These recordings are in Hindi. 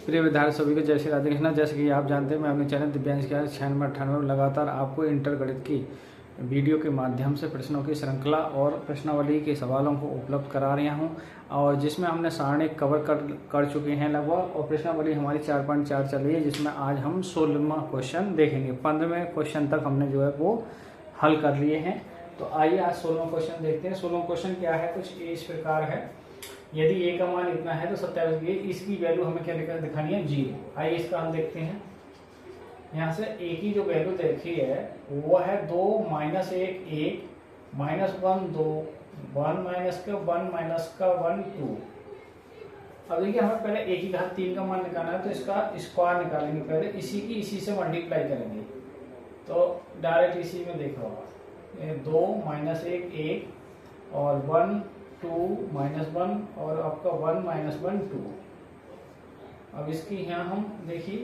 प्रिय विद्यार्थी सभी को जय श्री राधे कृष्णा। जैसे कि आप जानते हैं, मैं अपने चैनल दिव्यांश के 96 लगातार आपको इंटर गणित की वीडियो के माध्यम से प्रश्नों की श्रृंखला और प्रश्नावली के सवालों को उपलब्ध करा रहा हूं, और जिसमें हमने सारणी कवर कर चुके हैं लगभग, और प्रश्नावली हमारी 4.4 चल रही है, जिसमें आज हम 16वां क्वेश्चन देखेंगे। 15वें क्वेश्चन तक हमने जो है वो हल कर लिए हैं। तो आइए आज 16वां क्वेश्चन देखते हैं। 16वां क्वेश्चन क्या है, कुछ इस प्रकार है। यदि a का मान इतना है तो 27 ये इसकी वैल्यू हमें क्या दिखानी है, 0। आइए इसका हम देखते हैं। यहाँ से a की जो वैल्यू देखी है वो है 2 -1 1 -1 2 1 -1 2। अब देखिए, हमें पहले a की घात 3 का मान निकालना है, तो इसका स्क्वायर निकालेंगे। पहले इसी से मल्टीप्लाई करेंगे, तो डायरेक्ट इसी में देखो 2 -1 1 और 1 2 -1 और आपका 1 -1 2। अब इसकी यहाँ हम देखिए,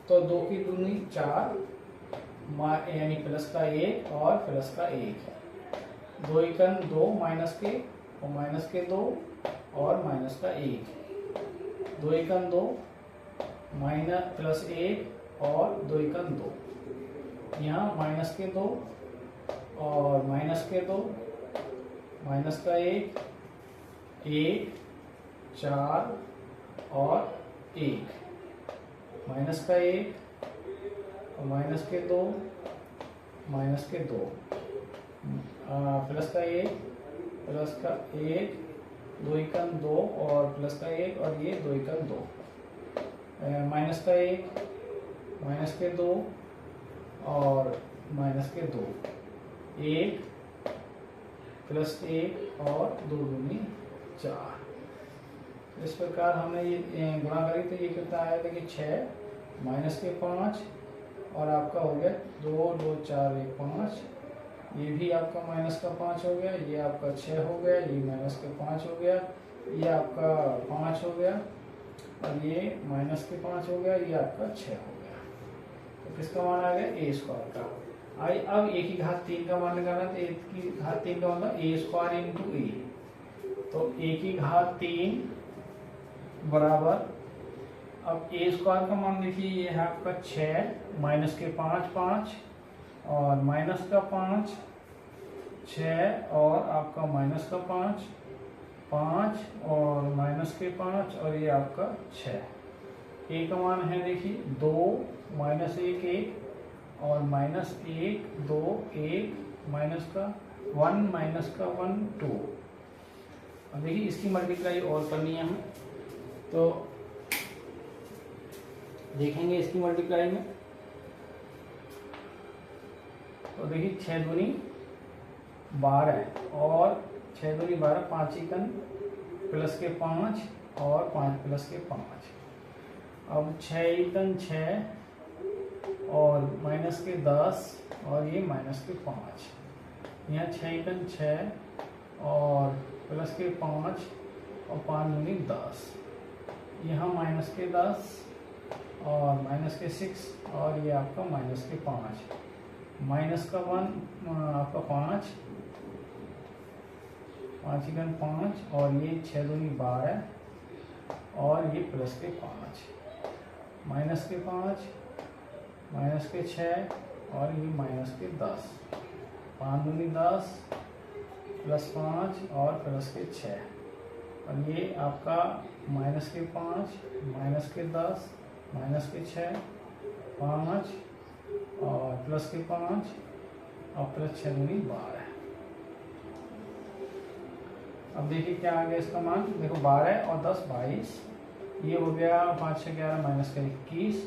तो 2 की दूनी 4 यानी प्लस का 1 और प्लस का 1, 2 एकन 2 माइनस के और माइनस के 2 और माइनस का 1, 2 एकन 2 माइनस प्लस 1 और 2 एकन 2, यहाँ माइनस के 2 और माइनस के 2, माइनस का 1 1 4 और 1, माइनस का 1 और माइनस के 2 माइनस के 2, प्लस का 1 प्लस का 1 2 एकन 2 और प्लस का 1 और ये 2 एकन 2, माइनस का 1 माइनस के 2 और माइनस के 2, 1 प्लस 1 और 2 दूनी 4। इस प्रकार हमने ये गुणा करी, तो ये कितना आया, देखिए 6 माइनस के 5 और आपका हो गया 2 2 4 1 5। ये भी आपका माइनस का 5 हो गया, ये आपका 6 हो गया, ये माइनस के 5 हो गया, ये आपका 5 हो गया और ये माइनस के 5 हो गया, ये आपका 6 हो गया। तो किसका मान आ गया, a स्क्वायर का। आई अब a की घात 3 का मान निकालना, तो a की घात 3 का मतलब a स्क्वायर इंटू a। तो a की घात 3 बराबर, अब a स्क्वायर का मान देखिए, ये है आपका 6 माइनस के 5 5 और माइनस का 5 6 और आपका माइनस का 5 5 और माइनस के 5 और ये आपका 6। a का मान है देखिए 2 -1 1 और माइनस 1 2 1 माइनस का 1 माइनस का 1 2। अब देखिए इसकी मल्टीप्लाई और करनी है हमें, तो देखेंगे इसकी मल्टीप्लाई में। तो देखिए 6 दूनी 12 और 6 दूनी 12, 5 एकन प्लस के 5 और 5 प्लस के 5। अब 6 एकन 6 और माइनस के 10 और ये माइनस के 5, यहाँ 6 एकन 6 और प्लस के 5 और 5 दूनी 10, यहाँ माइनस के 10 और माइनस के 6 और ये आपका माइनस के 5, माइनस का 1 आपका 5 एकन 5 और ये 6 दूनी 12 और ये प्लस के 5, माइनस के 5 माइनस के 6 और ये माइनस के 10, 5 दूनी 10 प्लस 5 और प्लस के 6 और ये आपका माइनस के 5 माइनस के 10 माइनस के 6 5 और प्लस के 5 और प्लस 6 दूनी 12। अब देखिए क्या आ गया इसका मान, देखो 12 और 10 22, ये हो गया 5 6 11 माइनस का 21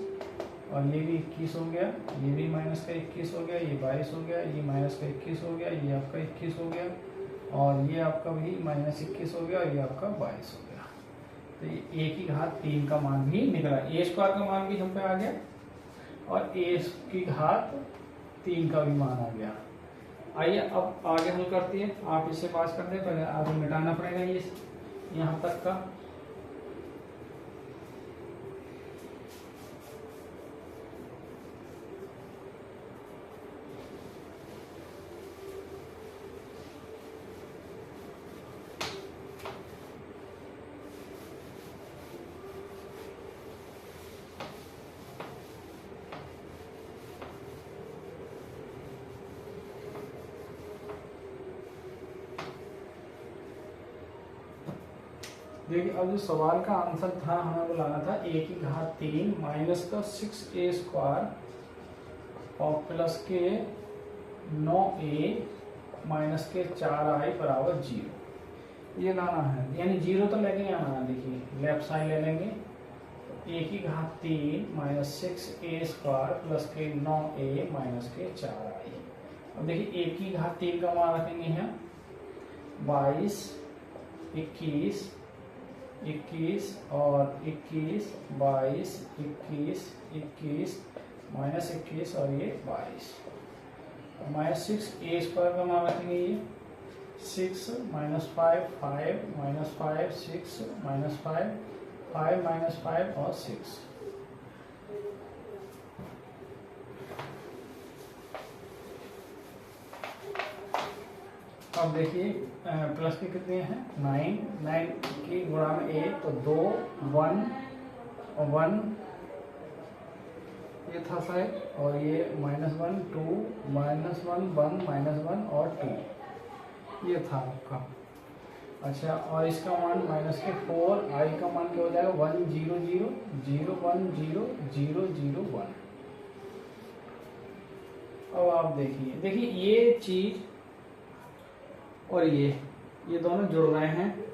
और ये भी 21 हो गया, ये भी माइनस का 21 हो गया, ये 22 हो गया, ये माइनस का 21 हो गया, ये आपका 21 हो गया और ये आपका भी माइनस 21 हो गया और ये आपका 22 हो गया। तो ये a की घात 3 का मान भी निकला, a स्क्वायर का मान भी हम पे आ गया और a की घात 3 का भी मान आ गया। आइए अब आगे हल करते हैं। आप इसे पास कर दें, पहले आगे मिटाना पड़ेगा ये यहाँ तक का। देखिए अब जो सवाल का आंसर था हमें वो लाना था a की घात 3 माइनस का 6a स्क्वायर और प्लस के 9a माइनस के 4i बराबर 0, ये लाना है। यानी 0 तो लेके नहीं आना है। देखिए लेफ्ट साइड ले लेंगे, a की घात 3 माइनस 6a स्क्वायर प्लस के 9a माइनस के 4i। अब देखिए a की घात 3 का मान रखेंगे यहाँ 22, 21, 21 और 21, 22, 21, 21 माइनस 21 और ये 22 माइनस 6a स्क्वायर का मान रखेंगे ये 6 माइनस 5 5 माइनस 5 6 माइनस 5 5 माइनस 5 और 6। अब देखिए प्लस के कितने हैं 9, 9 की गुणा में 1 तो 2 1 और 1 ये था शायद, और ये -1 2 -1 1 -1 और 2 ये था आपका। अच्छा और इसका मान माइनस के 4 i का मान क्या हो जाएगा 1 0 0 0 1 0 0 0 1। अब आप देखिए ये चीज और ये दोनों जुड़ रहे हैं,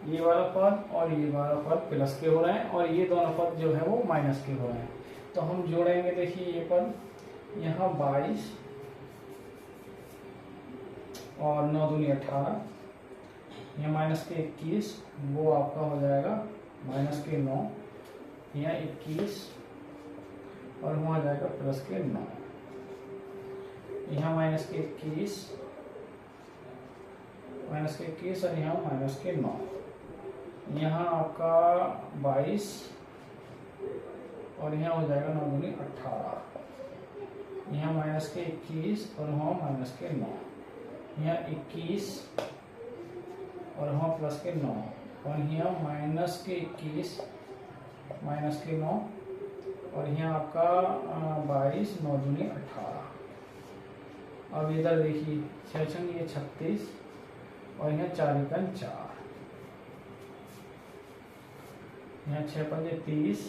ये वाला पद और ये वाला पद प्लस के हो रहे हैं और ये दोनों पद जो है वो माइनस के हो रहे हैं। तो हम जोड़ेंगे, देखिए ये पद यहाँ 22 और 9 दूनी 18, यहाँ माइनस के 21 वो आपका हो जाएगा माइनस के 9, यहाँ 21 और वहाँ जाएगा प्लस के 9, यहाँ माइनस के 21 और यहाँ माइनस के 9, यहाँ आपका 22 और यहाँ हो जाएगा 9 दूनी 18, यहाँ माइनस के 21 और वहाँ माइनस के 9, यहाँ 21 और वहाँ प्लस के 9 और यहाँ माइनस के 21 माइनस के 9 और यहाँ आपका 22 9 दूनी 18। अब इधर देखिए 6 छंग ये 36 और यहाँ 4 एकम 4, यहाँ 6 पंजे 30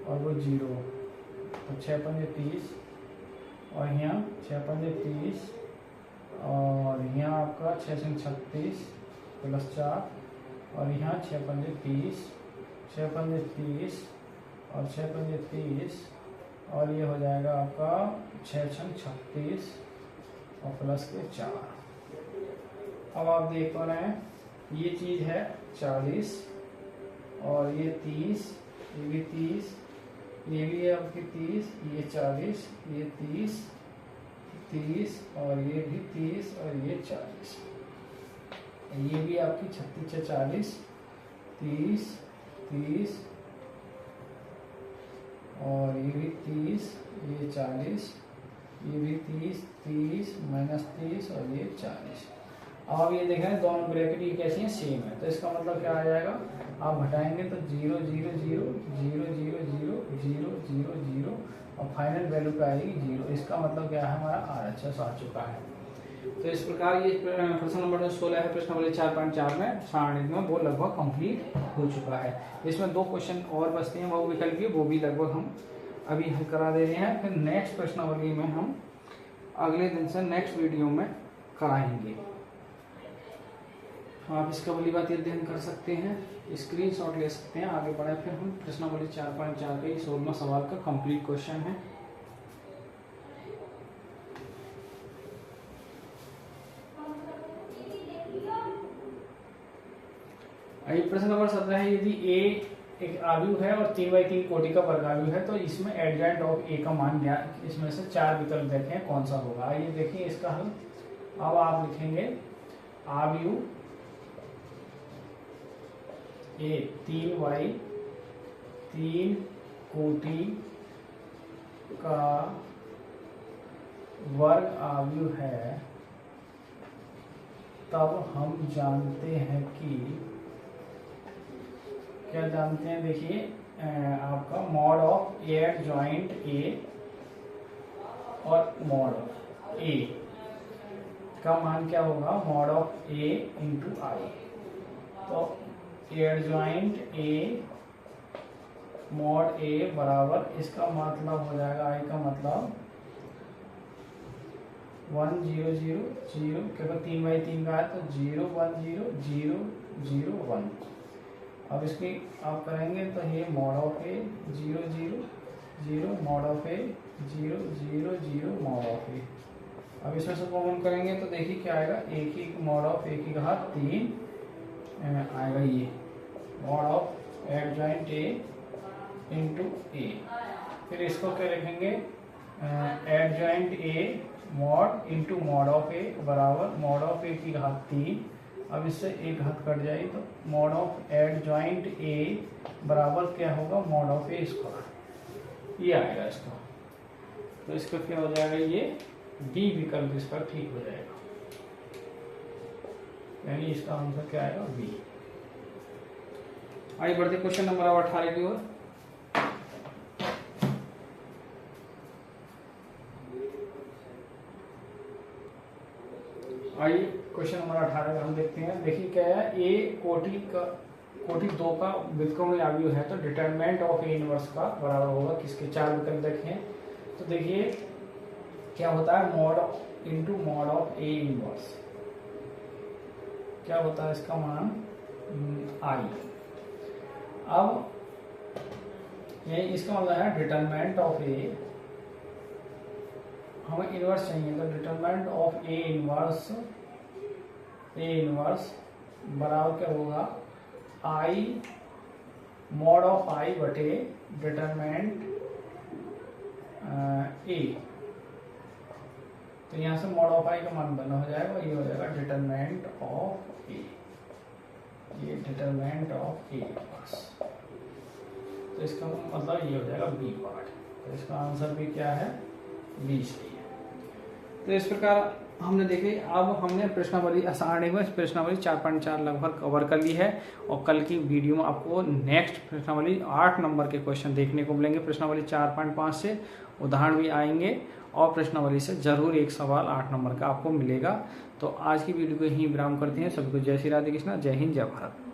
और वो 0 तो 6 पंजे 30 और यहाँ 6 पंजे 30 और यहाँ आपका 6 संग 36 प्लस 4 और यहाँ 6 पंजे 30 6 पंजे 30 और 6 पंजे 30 और ये हो जाएगा आपका 6 छंग 36 और प्लस के 4। अब आप देख पा रहे हैं ये चीज है 40 और ये 30, ये भी 30, ये भी है आपकी 30, ये 40, ये 30 30 और ये भी 30 और ये 40, ये भी आपकी 36 40 30 30 और ये भी 30, ये 40, ये भी 30 30 माइनस 30 और ये 40। अब ये देख रहे हैं दोनों ब्रैकेट ये कैसी हैं सेम है, तो इसका मतलब क्या आ जाएगा आप घटाएंगे तो 0 0 0 0 0 0 0 0 0 और फाइनल वैल्यू क्या आएगी 0। इसका मतलब क्या है हमारा RHS आ चुका है। तो इस प्रकार ये प्रश्न नंबर 16 है, प्रश्न नंबर 4.4 में सारणी में वो लगभग कंप्लीट हो चुका है। इसमें 2 क्वेश्चन और बचते हैं वो विकल्प के, वो भी लगभग हम अभी हल करा दे रहे हैं। फिर नेक्स्ट प्रश्नावली में हम अगले दिन से नेक्स्ट वीडियो में कराएंगे। आप इसका वाली बात अध्ययन कर सकते हैं, स्क्रीनशॉट ले सकते हैं। आगे बढ़े फिर हम प्रश्नावली 4.4 के 16वां सवाल का कंप्लीट क्वेश्चन है। प्रश्न नंबर 17 है, यदि A एक आयु है और 3/3 कोटि का वर्गायु है तो इसमें एडजॉइंट ऑफ A का मान ज्ञात, इसमें से 4 विकल्प देखें कौन सा होगा। आइए देखिए इसका हल। अब आप लिखेंगे आयु A 3/3 कोटि का वर्ग आयु है, तब हम जानते हैं कि क्या जानते हैं, देखिए आपका mod of adjoint A और मॉड ऑफ A का मान क्या होगा mod of A into I. तो एडजॉइंट ए मॉड ए बराबर, इसका मतलब हो जाएगा आई का मतलब 1 0 0 0, केवल 3/3 का है तो 0 1 0 0 0 1। अब इसकी आप करेंगे तो ये mod of A 0 0 0 mod of A 0 0 0 mod of A. अब इसमें से कॉमन करेंगे तो देखिए क्या आएगा, ए की मॉड ऑफ ए की घात 3 आएगा, ये mod of adjoint A into A. फिर इसको क्या लिखेंगे, adjoint A mod into mod of A बराबर मॉड ऑफ ए की घात 3। अब इससे एक घात कट जाएगी तो मॉड ऑफ एडजॉइंट ए बराबर क्या होगा, मॉड ऑफ ए स्क्वायर, ये आएगा इसका। तो इसका क्या हो जाएगा, ये डी विकल्प इसका ठीक हो जाएगा, यानी इसका आंसर क्या आएगा, बी। आइए बढ़ते क्वेश्चन नंबर 18 की ओर। आइए क्वेश्चन नंबर 18 में हम देखते हैं। देखिए क्या है, ए कोटि 2 का व्युत्क्रमणीय अवयव है तो डिटरमिनेंट ऑफ ए इनवर्स का बराबर होगा किसके, 4 विकल्प देखें तो देखिए क्या होता है, mod into mod of A inverse, क्या होता है इसका मान आई। अब ये इसका मतलब है डिटरमिनेंट ऑफ ए, हमें इनवर्स चाहिए तो डिटरमिनेंट ऑफ ए इनवर्स बराबर क्या होगा, आई मॉड ऑफ आई बटे डिटरमिनेंट ए। तो यहाँ से मॉड ऑफ आई का मान बना हो जाएगा, ये हो जाएगा डिटरमिनेंट ऑफ ए, ये डिटरमिनेंट ऑफ ए इनवर्स। तो इसका मतलब ये हो जाएगा बी पार्ट। तो इसका आंसर भी क्या है, बी सही है। तो इस प्रकार हमने देखे, अब हमने प्रश्नावली आसानी में प्रश्नावली 4.4 लगभग कवर कर ली है, और कल की वीडियो में आपको नेक्स्ट प्रश्नावली 8 नंबर के क्वेश्चन देखने को मिलेंगे। प्रश्नावली 4.5 से उदाहरण भी आएंगे, और प्रश्नावली से जरूर एक सवाल 8 नंबर का आपको मिलेगा। तो आज की वीडियो को यहीं विराम करते हैं। सभी को जय श्री राधे कृष्णा, जय हिंद, जय भारत।